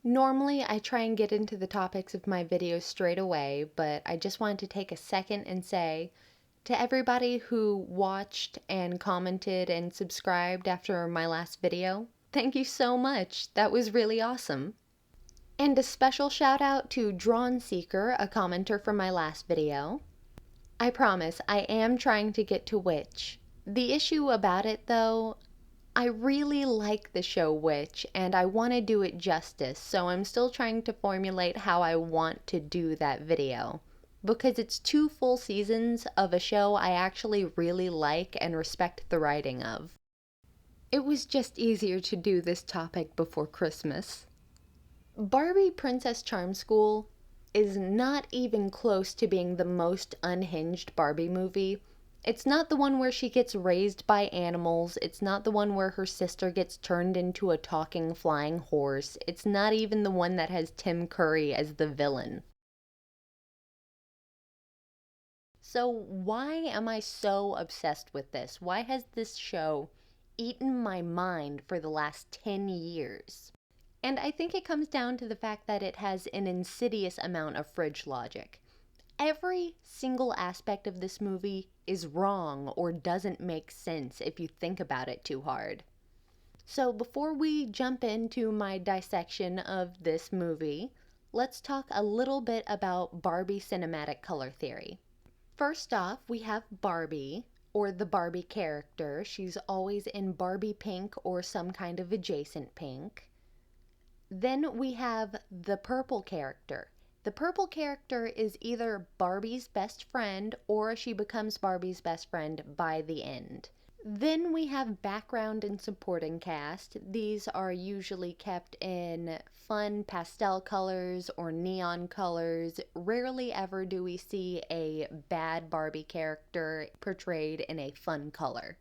Normally, I try and get into the topics of my videos straight away, but I just wanted to take a second and say to everybody who watched and commented and subscribed after my last video, thank you so much. That was really awesome. And a special shout out to Drawn Seeker, a commenter from my last video. I promise, I am trying to get to Witch. The issue about it, though, I really like the show Witch, and I want to do it justice, so I'm still trying to formulate how I want to do that video. Because it's 2 full seasons of a show I actually really like and respect the writing of. It was just easier to do this topic before Christmas. Barbie Princess Charm School is not even close to being the most unhinged Barbie movie. It's not the one where she gets raised by animals. It's not the one where her sister gets turned into a talking flying horse. It's not even the one that has Tim Curry as the villain. So why am I so obsessed with this? Why has this show eaten my mind for the last 10 years? And I think it comes down to the fact that it has an insidious amount of fridge logic. Every single aspect of this movie is wrong or doesn't make sense if you think about it too hard. So before we jump into my dissection of this movie, let's talk a little bit about Barbie cinematic color theory. First off, we have Barbie, or the Barbie character. She's always in Barbie pink or some kind of adjacent pink. Then we have the purple character. The purple character is either Barbie's best friend or she becomes Barbie's best friend by the end. Then we have background and supporting cast. These are usually kept in fun pastel colors or neon colors. Rarely ever do we see a bad Barbie character portrayed in a fun color.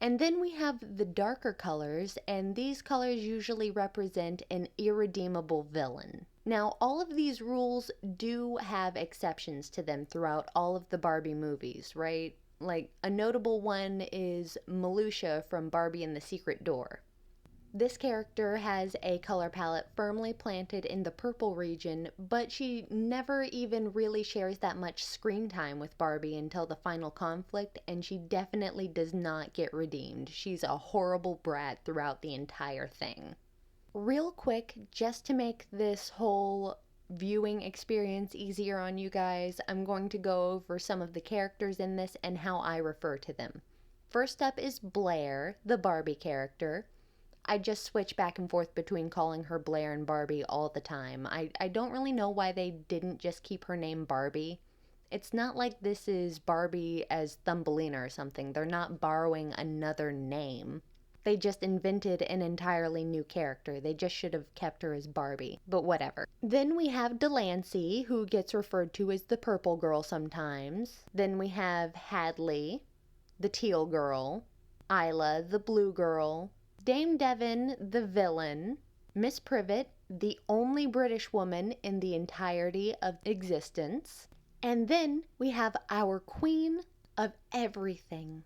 And then we have the darker colors, and these colors usually represent an irredeemable villain. Now, all of these rules do have exceptions to them throughout all of the Barbie movies, right? Like, a notable one is Malusha from Barbie and the Secret Door. This character has a color palette firmly planted in the purple region, but she never even really shares that much screen time with Barbie until the final conflict, and she definitely does not get redeemed. She's a horrible brat throughout the entire thing. Real quick, just to make this whole viewing experience easier on you guys, I'm going to go over some of the characters in this and how I refer to them. First up is Blair, the Barbie character. I just switch back and forth between calling her Blair and Barbie all the time. I don't really know why they didn't just keep her name Barbie. It's not like this is Barbie as Thumbelina or something. They're not borrowing another name. They just invented an entirely new character. They just should have kept her as Barbie, but whatever. Then we have Delancey, who gets referred to as the purple girl sometimes. Then we have Hadley, the teal girl. Isla, the blue girl. Dame Devon, the villain. Miss Privet, the only British woman in the entirety of existence. And then we have our queen of everything.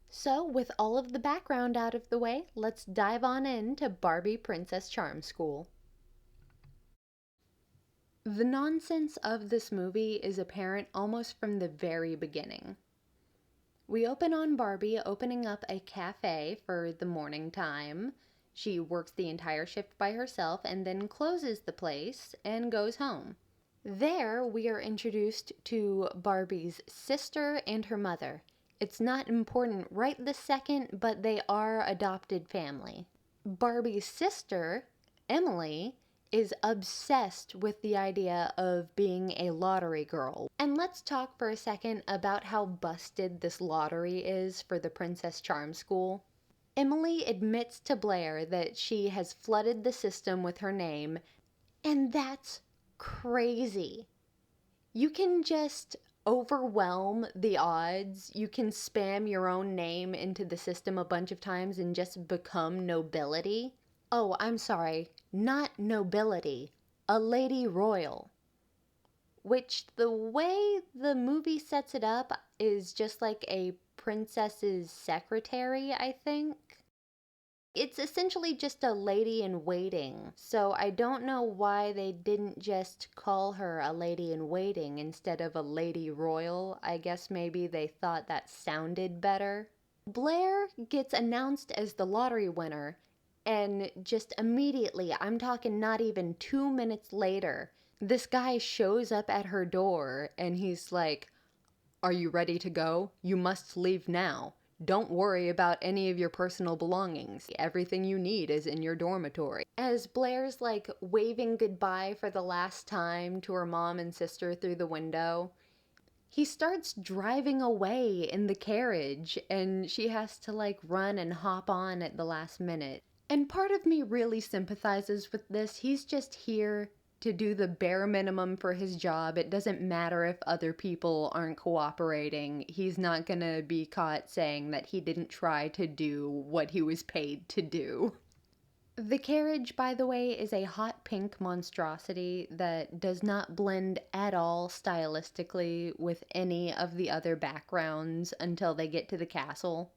So, with all of the background out of the way, let's dive on into Barbie Princess Charm School. The nonsense of this movie is apparent almost from the very beginning. We open on Barbie opening up a cafe for the morning time. She works the entire shift by herself and then closes the place and goes home. There, we are introduced to Barbie's sister and her mother. It's not important right this second, but they are adopted family. Barbie's sister, Emily, is obsessed with the idea of being a lottery girl. And let's talk for a second about how busted this lottery is for the Princess Charm School. Emily admits to Blair that she has flooded the system with her name, and that's crazy. You can just overwhelm the odds. You can spam your own name into the system a bunch of times and just become nobility. Oh, I'm sorry, not nobility, a lady royal. Which, the way the movie sets it up, is just like a princess's secretary, I think. It's essentially just a lady in waiting, so I don't know why they didn't just call her a lady in waiting instead of a lady royal. I guess maybe they thought that sounded better. Blair gets announced as the lottery winner, and just immediately, I'm talking not even 2 minutes later, this guy shows up at her door and he's like, "Are you ready to go? You must leave now. Don't worry about any of your personal belongings. Everything you need is in your dormitory." As Blair's like waving goodbye for the last time to her mom and sister through the window, he starts driving away in the carriage and she has to like run and hop on at the last minute. And part of me really sympathizes with this. He's just here to do the bare minimum for his job. It doesn't matter if other people aren't cooperating. He's not gonna be caught saying that he didn't try to do what he was paid to do. The carriage, by the way, is a hot pink monstrosity that does not blend at all stylistically with any of the other backgrounds until they get to the castle.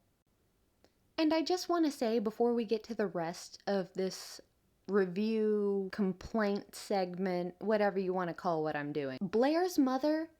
And I just want to say, before we get to the rest of this review, complaint segment, whatever you want to call what I'm doing, Blair's mother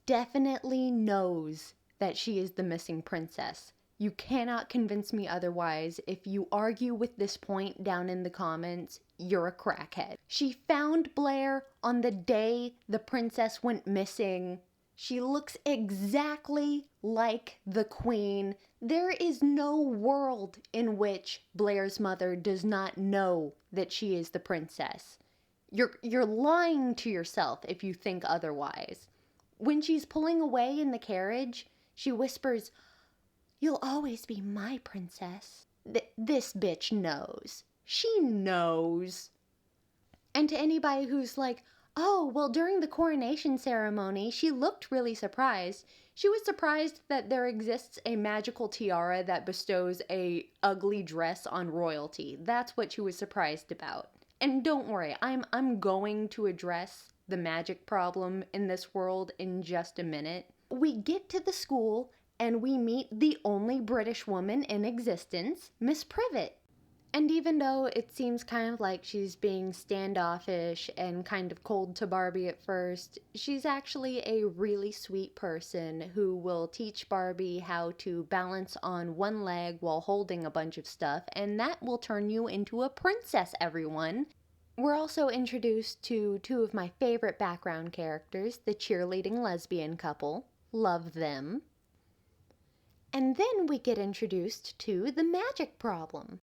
definitely knows that she is the missing princess. You cannot convince me otherwise. If you argue with this point down in the comments, you're a crackhead. She found Blair on the day the princess went missing. She looks exactly like the queen. There is no world in which Blair's mother does not know that she is the princess. You're lying to yourself if you think otherwise. When she's pulling away in the carriage, she whispers, "You'll always be my princess." This bitch knows. She knows. And to anybody who's like, "Oh, well, during the coronation ceremony, she looked really surprised." She was surprised that there exists a magical tiara that bestows a ugly dress on royalty. That's what she was surprised about. And don't worry, I'm going to address the magic problem in this world in just a minute. We get to the school and we meet the only British woman in existence, Miss Privet. And even though it seems kind of like she's being standoffish and kind of cold to Barbie at first, she's actually a really sweet person who will teach Barbie how to balance on one leg while holding a bunch of stuff, and that will turn you into a princess, everyone. We're also introduced to two of my favorite background characters, the cheerleading lesbian couple. Love them. And then we get introduced to the magic problem.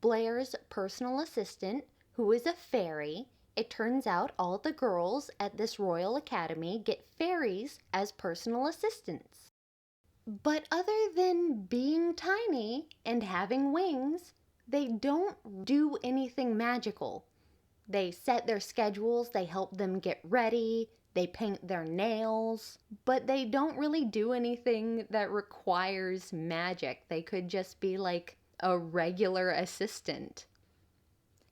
Blair's personal assistant, who is a fairy. It turns out all the girls at this royal academy get fairies as personal assistants. But other than being tiny and having wings, they don't do anything magical. They set their schedules, they help them get ready, they paint their nails, but they don't really do anything that requires magic. They could just be like a regular assistant.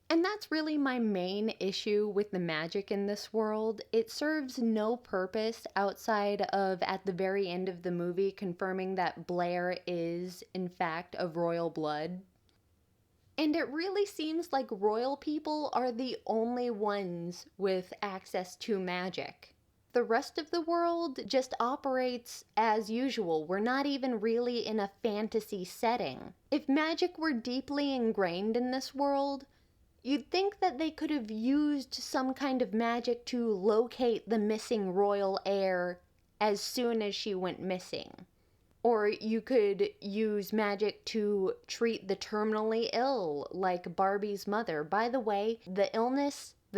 And that's really my main issue with the magic in this world. It serves no purpose outside of, at the very end of the movie, confirming that Blair is, in fact, of royal blood. And it really seems like royal people are the only ones with access to magic. The rest of the world just operates as usual. We're not even really in a fantasy setting. If magic were deeply ingrained in this world, you'd think that they could have used some kind of magic to locate the missing royal heir as soon as she went missing. Or you could use magic to treat the terminally ill, like Barbie's mother. By the way, the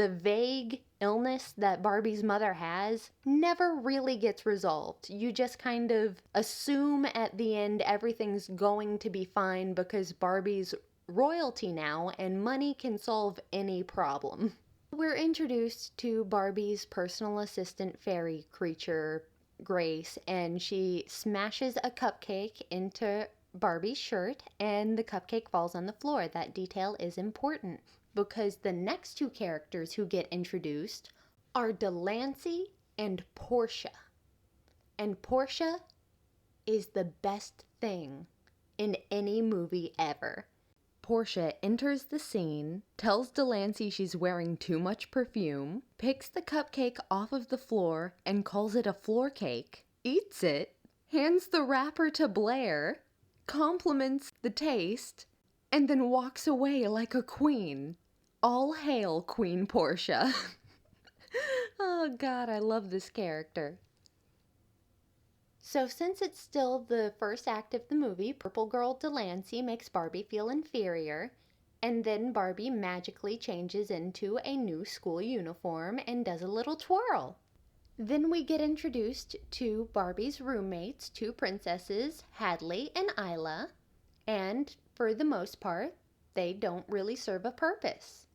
vague illness that Barbie's mother has never really gets resolved. You just kind of assume at the end everything's going to be fine because Barbie's royalty now and money can solve any problem. We're introduced to Barbie's personal assistant fairy creature, grace, and she smashes a cupcake into Barbie's shirt, and the cupcake falls on the floor. That detail is important because the next two characters who get introduced are Delancey and Portia. And Portia is the best thing in any movie ever. Portia enters the scene, tells Delancey she's wearing too much perfume, picks the cupcake off of the floor and calls it a floor cake, eats it, hands the wrapper to Blair, compliments the taste, and then walks away like a queen. All hail Queen Portia. Oh God, I love this character. So since it's still the first act of the movie, Purple Girl Delancey makes Barbie feel inferior, and then Barbie magically changes into a new school uniform and does a little twirl. Then we get introduced to Barbie's roommates, two princesses, Hadley and Isla, and for the most part, they don't really serve a purpose.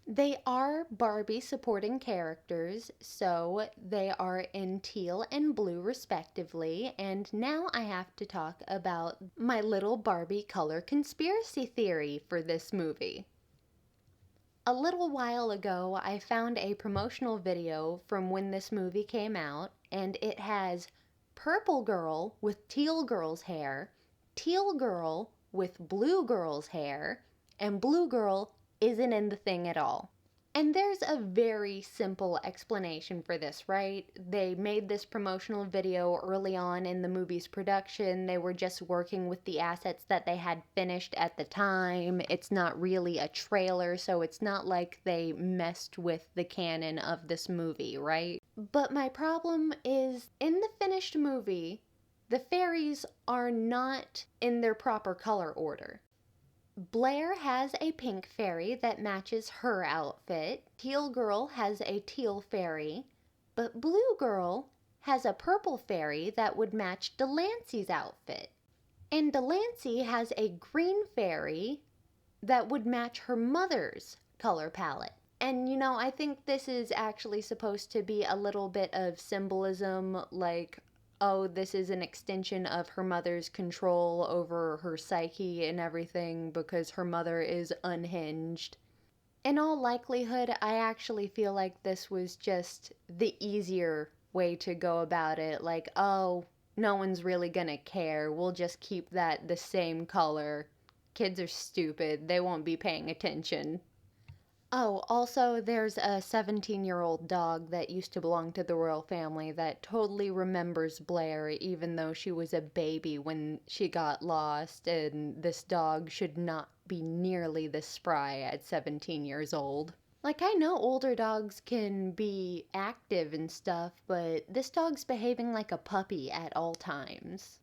They are Barbie supporting characters, so they are in teal and blue respectively, and now I have to talk about my little Barbie color conspiracy theory for this movie. A little while ago, I found a promotional video from when this movie came out, and it has purple girl with teal girl's hair, teal girl with blue girl's hair, and blue girl isn't in the thing at all. And there's a very simple explanation for this, right? They made this promotional video early on in the movie's production. They were just working with the assets that they had finished at the time. It's not really a trailer, so it's not like they messed with the canon of this movie, right? But my problem is, in the finished movie, the fairies are not in their proper color order. Blair has a pink fairy that matches her outfit. Teal Girl has a teal fairy. But Blue Girl has a purple fairy that would match Delancey's outfit. And Delancey has a green fairy that would match her mother's color palette. And you know, I think this is actually supposed to be a little bit of symbolism, like, oh, this is an extension of her mother's control over her psyche and everything because her mother is unhinged. In all likelihood, I actually feel like this was just the easier way to go about it. Like, oh, no one's really gonna care. We'll just keep that the same color. Kids are stupid. They won't be paying attention. Oh, also, there's a 17-year-old dog that used to belong to the royal family that totally remembers Blair, even though she was a baby when she got lost, and this dog should not be nearly this spry at 17 years old. Like, I know older dogs can be active and stuff, but this dog's behaving like a puppy at all times.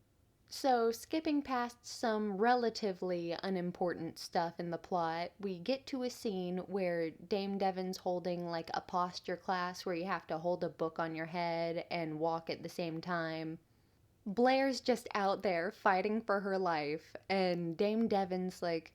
So, skipping past some relatively unimportant stuff in the plot, we get to a scene where Dame Devon's holding like a posture class where you have to hold a book on your head and walk at the same time. Blair's just out there fighting for her life, and Dame Devon's like,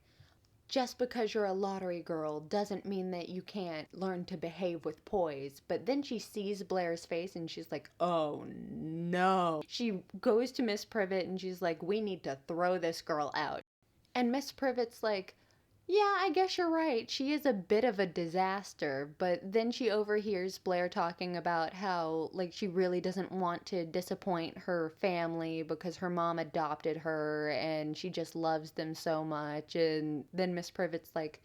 just because you're a lottery girl doesn't mean that you can't learn to behave with poise. But then she sees Blair's face and she's like, oh no. She goes to Miss Privet and she's like, we need to throw this girl out. And Miss Privet's like, yeah, I guess you're right. She is a bit of a disaster. But then she overhears Blair talking about how, like, she really doesn't want to disappoint her family because her mom adopted her and she just loves them so much. And then Miss Privet's like,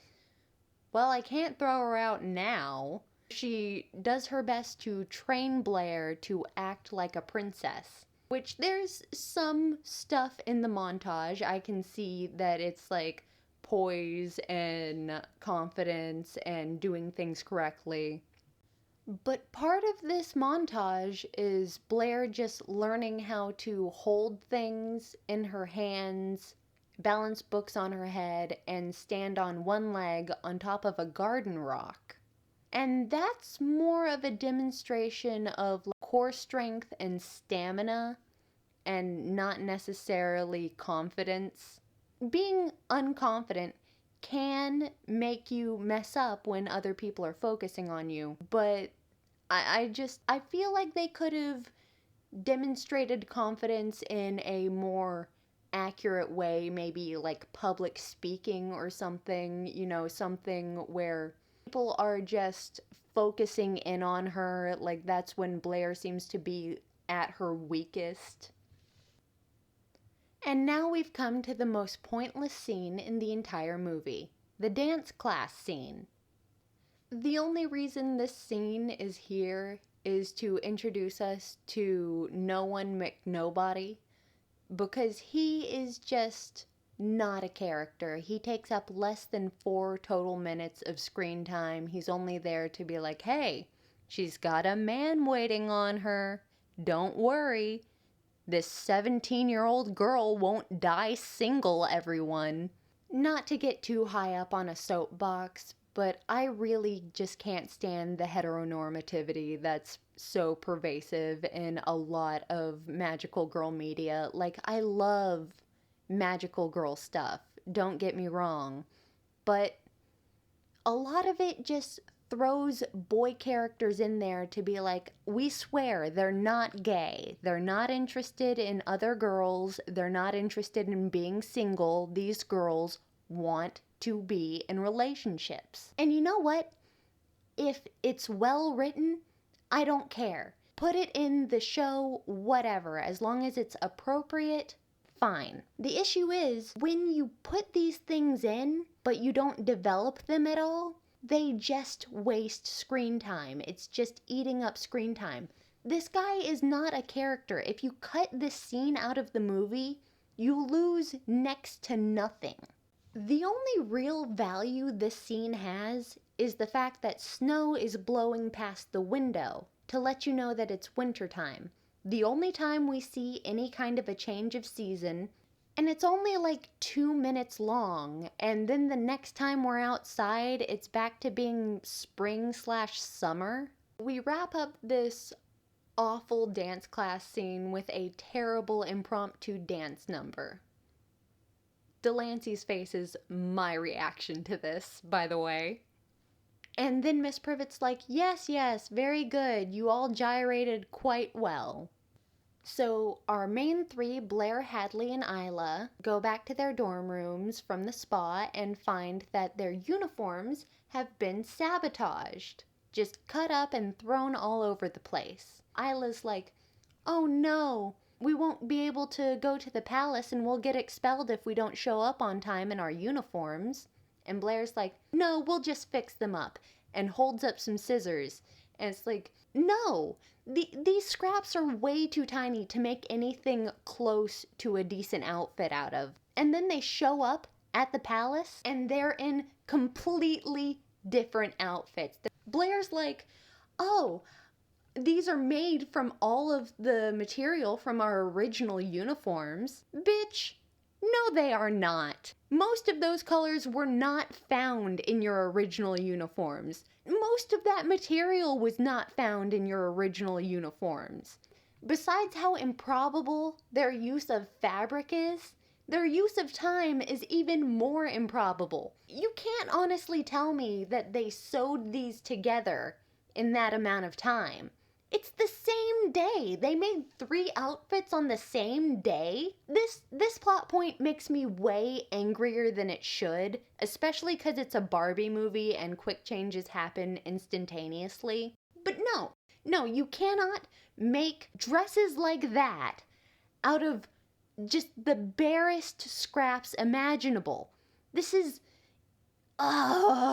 well, I can't throw her out now. She does her best to train Blair to act like a princess. Which there's some stuff in the montage. I can see that it's like poise and confidence and doing things correctly. But part of this montage is Blair just learning how to hold things in her hands, balance books on her head, and stand on one leg on top of a garden rock. And that's more of a demonstration of core strength and stamina and not necessarily confidence. Being unconfident can make you mess up when other people are focusing on you, but I feel like they could have demonstrated confidence in a more accurate way, maybe like public speaking or something, something where people are just focusing in on her. Like, that's when Blair seems to be at her weakest. And now we've come to the most pointless scene in the entire movie, the dance class scene. The only reason this scene is here is to introduce us to No One McNobody, because he is just not a character. He takes up less than 4 total minutes of screen time. He's only there to be like, hey, she's got a man waiting on her. Don't worry. This 17-year-old girl won't die single, everyone. Not to get too high up on a soapbox, but I really just can't stand the heteronormativity that's so pervasive in a lot of magical girl media. Like, I love magical girl stuff, don't get me wrong, but a lot of it just throws boy characters in there to be like, we swear they're not gay, they're not interested in other girls, they're not interested in being single, these girls want to be in relationships. And you know what? If it's well written, I don't care. Put it in the show, whatever, as long as it's appropriate, fine. The issue is, when you put these things in, but you don't develop them at all, they just waste screen time. It's just eating up screen time. This guy is not a character. If you cut this scene out of the movie, you lose next to nothing. The only real value this scene has is the fact that snow is blowing past the window to let you know that it's wintertime. The only time we see any kind of a change of season, and it's only like 2 minutes long, and then the next time we're outside, it's back to being spring/summer. We wrap up this awful dance class scene with a terrible impromptu dance number. Delancey's face is my reaction to this, by the way. And then Miss Privet's like, yes, very good. You all gyrated quite well. So our main three, Blair, Hadley, and Isla, go back to their dorm rooms from the spa and find that their uniforms have been sabotaged. Just cut up and thrown all over the place. Isla's like, oh no, we won't be able to go to the palace and we'll get expelled if we don't show up on time in our uniforms. And Blair's like, no, we'll just fix them up, and holds up some scissors. And it's like, no, these scraps are way too tiny to make anything close to a decent outfit out of. And then they show up at the palace and they're in completely different outfits. Blair's like, oh, these are made from all of the material from our original uniforms. Bitch, no they are not. Most of those colors were not found in your original uniforms. Most of that material was not found in your original uniforms. Besides how improbable their use of fabric is, their use of time is even more improbable. You can't honestly tell me that they sewed these together in that amount of time. It's the same day. They made 3 outfits on the same day. This plot point makes me way angrier than it should, especially because it's a Barbie movie and quick changes happen instantaneously. But no, you cannot make dresses like that out of just the barest scraps imaginable. This is... I'm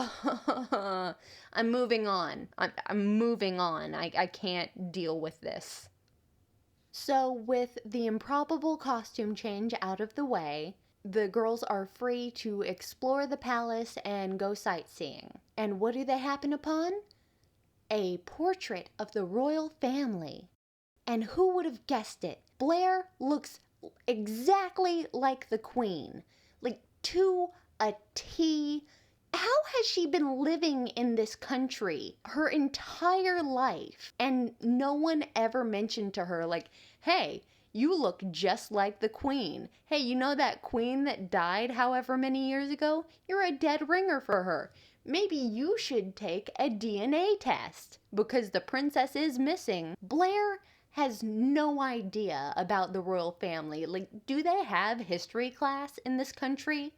moving on. I'm moving on. I can't deal with this. So with the improbable costume change out of the way, the girls are free to explore the palace and go sightseeing. And what do they happen upon? A portrait of the royal family. And who would have guessed it? Blair looks exactly like the queen. Like, to a T. How has she been living in this country her entire life and no one ever mentioned to her, like, hey, you look just like the queen. Hey, you know that queen that died however many years ago? You're a dead ringer for her. Maybe you should take a DNA test because the princess is missing. Blair has no idea about the royal family. Like, do they have history class in this country?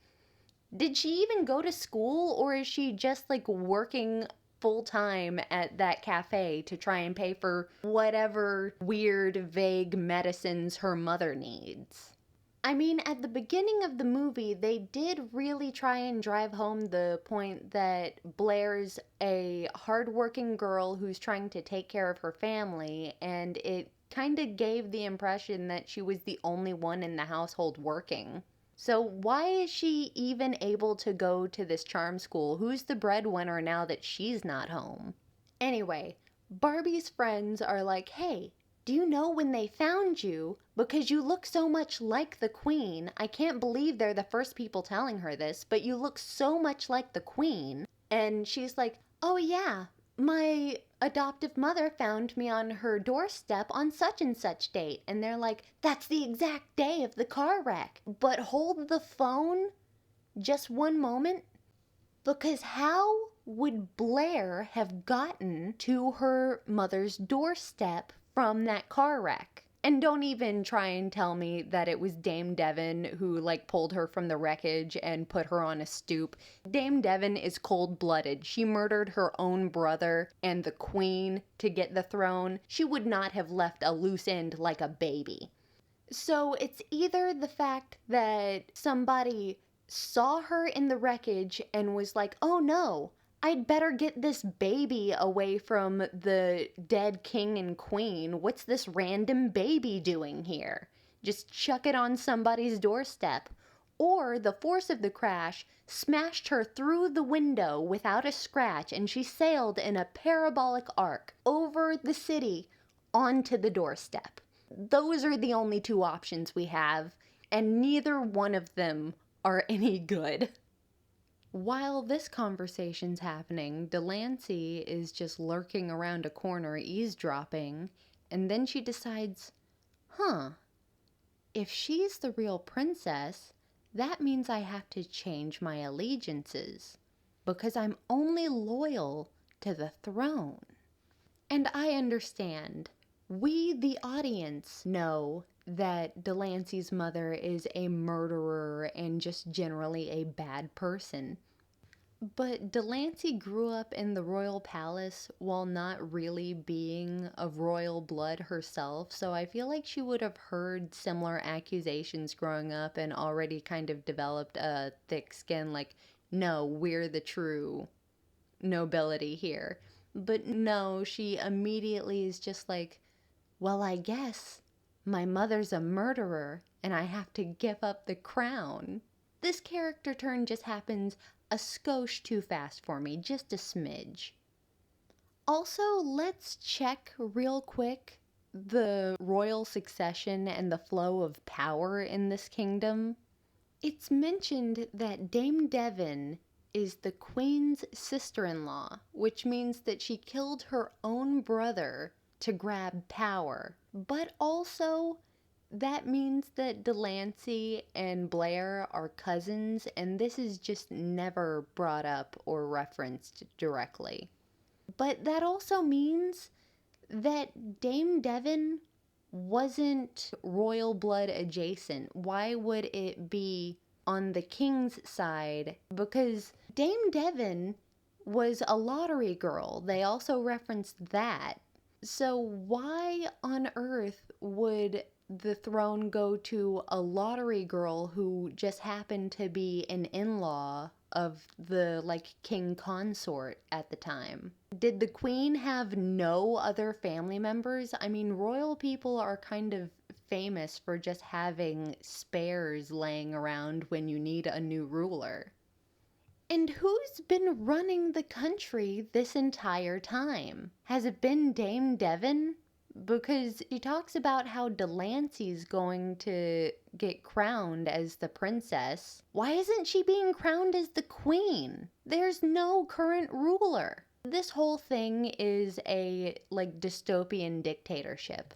Did she even go to school, or is she just like working full time at that cafe to try and pay for whatever weird, vague medicines her mother needs? I mean, at the beginning of the movie, they did really try and drive home the point that Blair's a hardworking girl who's trying to take care of her family, and it kind of gave the impression that she was the only one in the household working. So, why is she even able to go to this charm school? Who's the breadwinner now that she's not home? Anyway, Barbie's friends are like, hey, do you know when they found you? Because you look so much like the queen. I can't believe they're the first people telling her this, but you look so much like the queen. And she's like, oh yeah, my adoptive mother found me on her doorstep on such and such date. And they're like, that's the exact day of the car wreck. But hold the phone just one moment. Because how would Blair have gotten to her mother's doorstep from that car wreck? And don't even try and tell me that it was Dame Devon who like pulled her from the wreckage and put her on a stoop. Dame Devon is cold-blooded. She murdered her own brother and the queen to get the throne. She would not have left a loose end like a baby. So it's either the fact that somebody saw her in the wreckage and was like, oh no, I'd better get this baby away from the dead king and queen. What's this random baby doing here? Just chuck it on somebody's doorstep. Or the force of the crash smashed her through the window without a scratch, and she sailed in a parabolic arc over the city onto the doorstep. Those are the only two options we have, and neither one of them are any good. While this conversation's happening, Delancey is just lurking around a corner eavesdropping, and then she decides, if she's the real princess, that means I have to change my allegiances, because I'm only loyal to the throne. And I understand. We, the audience, know that Delancey's mother is a murderer and just generally a bad person. But Delancey grew up in the royal palace while not really being of royal blood herself, so I feel like she would have heard similar accusations growing up and already kind of developed a thick skin like, no, we're the true nobility here. But no, she immediately is just like, well, I guess my mother's a murderer and I have to give up the crown. This character turn just happens a skosh too fast for me, just a smidge. Also, let's check real quick the royal succession and the flow of power in this kingdom. It's mentioned that Dame Devon is the queen's sister-in-law, which means that she killed her own brother to grab power. But also, that means that Delancey and Blair are cousins, and this is just never brought up or referenced directly. But that also means that Dame Devon wasn't royal blood adjacent. Why would it be on the king's side? Because Dame Devon was a lottery girl. They also referenced that. So why on earth would the throne go to a lottery girl who just happened to be an in-law of the king consort at the time? Did the queen have no other family members? I mean, royal people are kind of famous for just having spares laying around when you need a new ruler. And who's been running the country this entire time? Has it been Dame Devon? Because she talks about how Delancey's going to get crowned as the princess. Why isn't she being crowned as the queen? There's no current ruler. This whole thing is a dystopian dictatorship.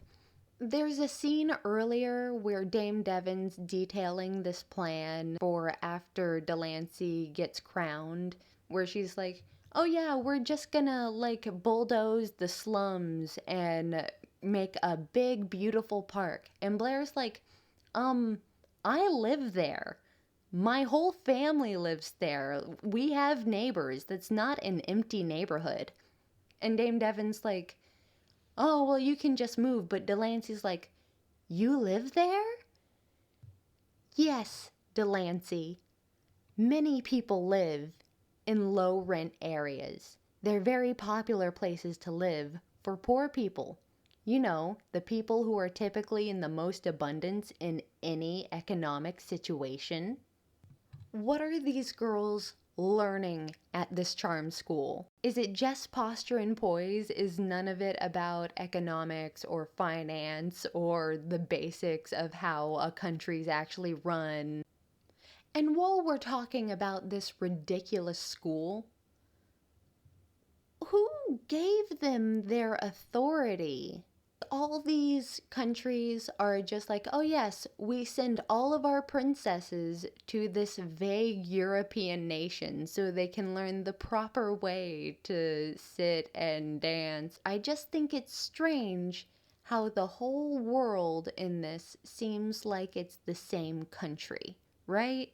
There's a scene earlier where Dame Devon's detailing this plan for after Delancey gets crowned, where she's like, oh yeah, we're just gonna bulldoze the slums and make a big, beautiful park. And Blair's like, I live there. My whole family lives there. We have neighbors. That's not an empty neighborhood. And Dame Devon's like, oh, well, you can just move. But Delancey's like, you live there? Yes, Delancey. Many people live in low rent areas. They're very popular places to live for poor people. You know, the people who are typically in the most abundance in any economic situation. What are these girls learning at this charm school? Is it just posture and poise? Is none of it about economics or finance or the basics of how a country's actually run? And while we're talking about this ridiculous school, who gave them their authority? All these countries are just like, oh yes, we send all of our princesses to this vague European nation so they can learn the proper way to sit and dance. I just think it's strange how the whole world in this seems like it's the same country, right?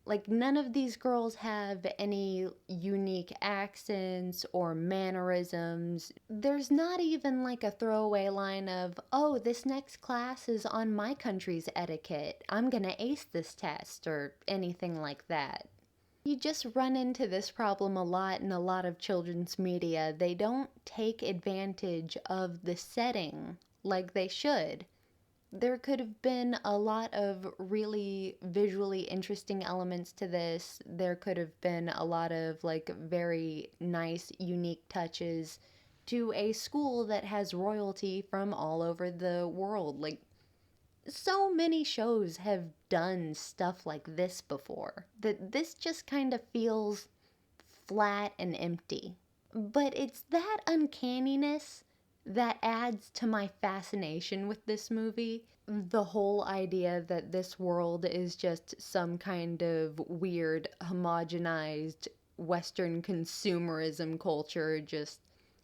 Like, none of these girls have any unique accents or mannerisms. There's not even like a throwaway line of, oh, this next class is on my country's etiquette. I'm gonna ace this test, or anything like that. You just run into this problem a lot in a lot of children's media. They don't take advantage of the setting like they should. There could have been a lot of really visually interesting elements to this. There could have been a lot of like very nice, unique touches to a school that has royalty from all over the world. Like, so many shows have done stuff like this before that this just kind of feels flat and empty. But it's that uncanniness that adds to my fascination with this movie. The whole idea that this world is just some kind of weird, homogenized Western consumerism culture. Just,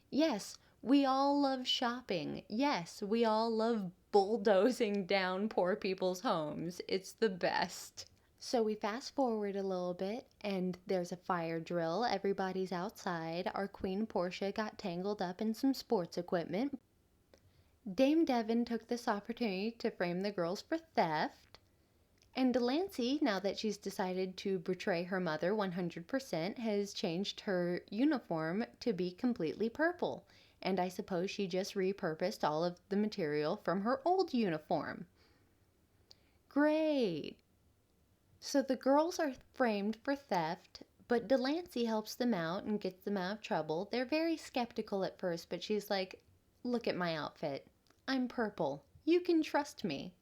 yes, we all love shopping. Yes, we all love bulldozing down poor people's homes. It's the best. So we fast forward a little bit, and there's a fire drill. Everybody's outside. Our Queen Portia got tangled up in some sports equipment. Dame Devon took this opportunity to frame the girls for theft. And Delancey, now that she's decided to betray her mother 100%, has changed her uniform to be completely purple. And I suppose she just repurposed all of the material from her old uniform. Great! So the girls are framed for theft, but Delancey helps them out and gets them out of trouble. They're very skeptical at first, but she's like, look at my outfit. I'm purple. You can trust me.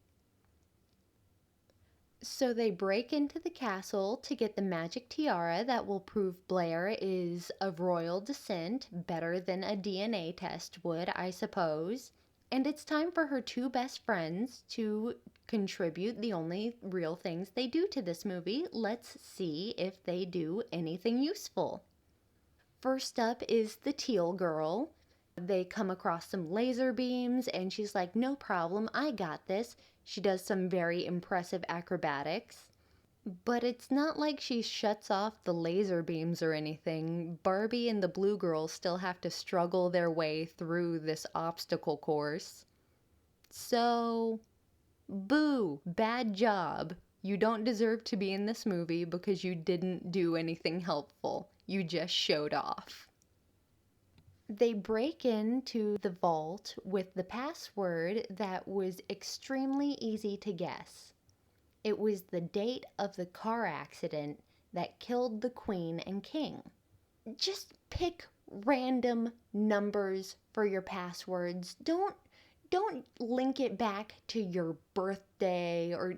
So they break into the castle to get the magic tiara that will prove Blair is of royal descent, better than a DNA test would, I suppose. And it's time for her two best friends to contribute the only real things they do to this movie. Let's see if they do anything useful. First up is the teal girl. They come across some laser beams and she's like, no problem, I got this. She does some very impressive acrobatics. But it's not like she shuts off the laser beams or anything. Barbie and the blue girl still have to struggle their way through this obstacle course. So, boo, bad job. You don't deserve to be in this movie because you didn't do anything helpful. You just showed off. They break into the vault with the password that was extremely easy to guess. It was the date of the car accident that killed the queen and king. Just pick random numbers for your passwords. Don't link it back to your birthday, or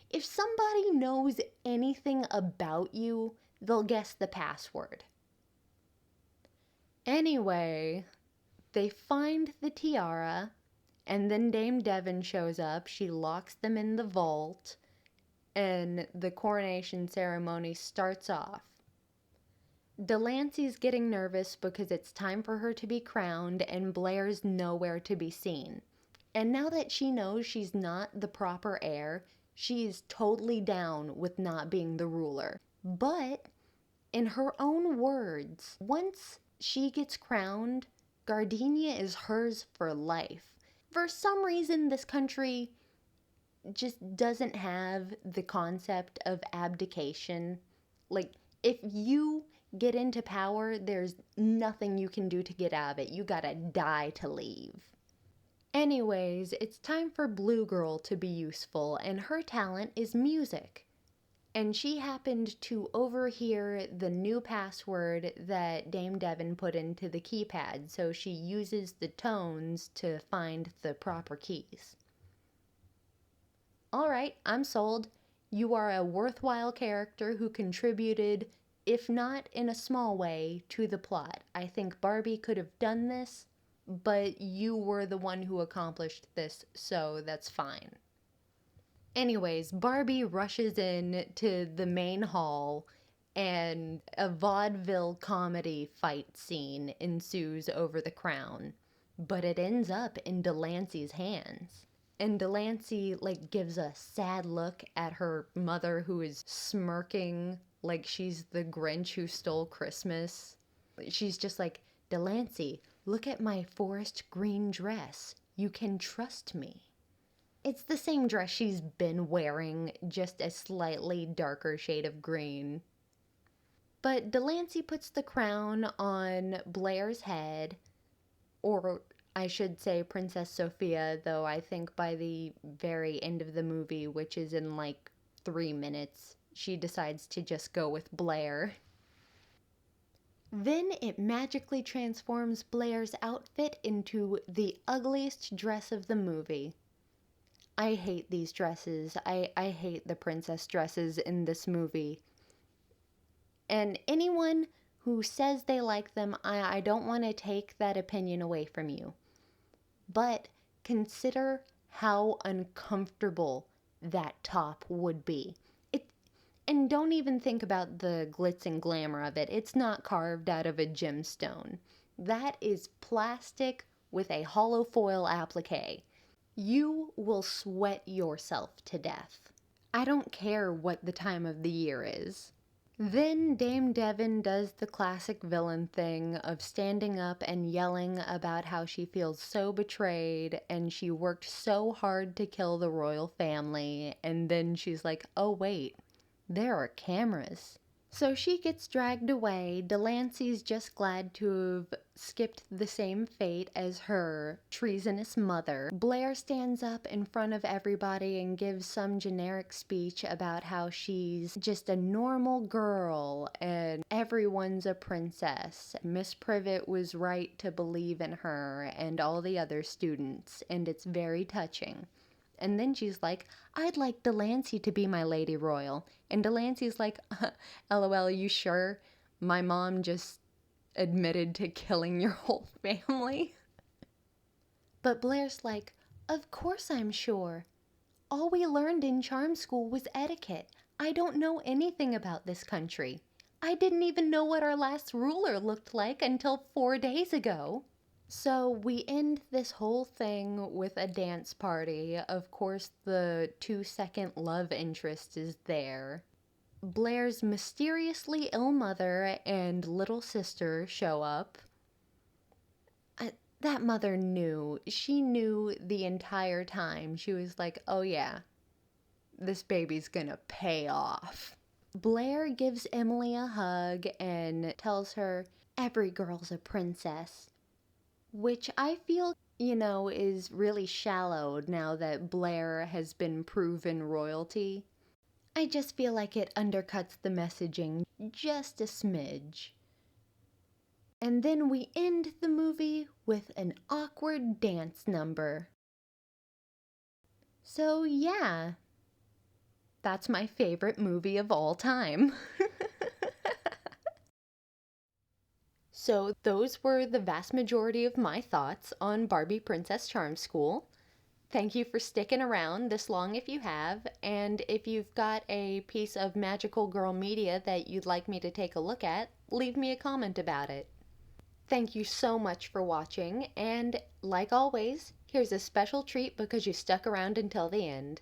if somebody knows anything about you, they'll guess the password. Anyway, they find the tiara, and then Dame Devon shows up. She locks them in the vault, and the coronation ceremony starts off. Delancey's getting nervous because it's time for her to be crowned and Blair's nowhere to be seen. And now that she knows she's not the proper heir, she's totally down with not being the ruler. But, in her own words, once she gets crowned, Gardenia is hers for life. For some reason, this country just doesn't have the concept of abdication. Like, if you get into power, there's nothing you can do to get out of it. You gotta die to leave. Anyways, it's time for Blue Girl to be useful, and her talent is music. And she happened to overhear the new password that Dame Devon put into the keypad, so she uses the tones to find the proper keys. All right, I'm sold. You are a worthwhile character who contributed, if not in a small way, to the plot. I think Barbie could have done this, but you were the one who accomplished this, so that's fine. Anyways, Barbie rushes in to the main hall and a vaudeville comedy fight scene ensues over the crown, but it ends up in Delancey's hands. And Delancey gives a sad look at her mother, who is smirking like she's the Grinch who stole Christmas. She's just like, "Delancey, look at my forest green dress. You can trust me." It's the same dress she's been wearing, just a slightly darker shade of green. But Delancey puts the crown on Blair's head, or I should say Princess Sophia, though I think by the very end of the movie, which is in 3 minutes, she decides to just go with Blair. Then it magically transforms Blair's outfit into the ugliest dress of the movie. I hate these dresses. I hate the princess dresses in this movie. And anyone who says they like them, I don't want to take that opinion away from you. But consider how uncomfortable that top would be. And don't even think about the glitz and glamour of it. It's not carved out of a gemstone. That is plastic with a hollow foil applique. You will sweat yourself to death. I don't care what the time of the year is. Then Dame Devon does the classic villain thing of standing up and yelling about how she feels so betrayed and she worked so hard to kill the royal family, and then she's like, "Oh wait, there are cameras." So she gets dragged away. Delancey's just glad to have skipped the same fate as her treasonous mother. Blair stands up in front of everybody and gives some generic speech about how she's just a normal girl and everyone's a princess. Miss Privet was right to believe in her and all the other students, and it's very touching. And then she's like, "I'd like Delancey to be my Lady Royal." And Delancey's like, "LOL, you sure? My mom just admitted to killing your whole family." But Blair's like, "Of course I'm sure. All we learned in charm school was etiquette. I don't know anything about this country. I didn't even know what our last ruler looked like until 4 days ago." So we end this whole thing with a dance party. Of course, the 2-second love interest is there. Blair's mysteriously ill mother and little sister show up. That mother knew. She knew the entire time. She was like, "Oh yeah, this baby's gonna pay off." Blair gives Emily a hug and tells her, "Every girl's a princess." Which I feel, is really shallow now that Blair has been proven royalty. I just feel like it undercuts the messaging just a smidge. And then we end the movie with an awkward dance number. So yeah, that's my favorite movie of all time. So those were the vast majority of my thoughts on Barbie Princess Charm School. Thank you for sticking around this long if you have, and if you've got a piece of magical girl media that you'd like me to take a look at, leave me a comment about it. Thank you so much for watching, and like always, here's a special treat because you stuck around until the end.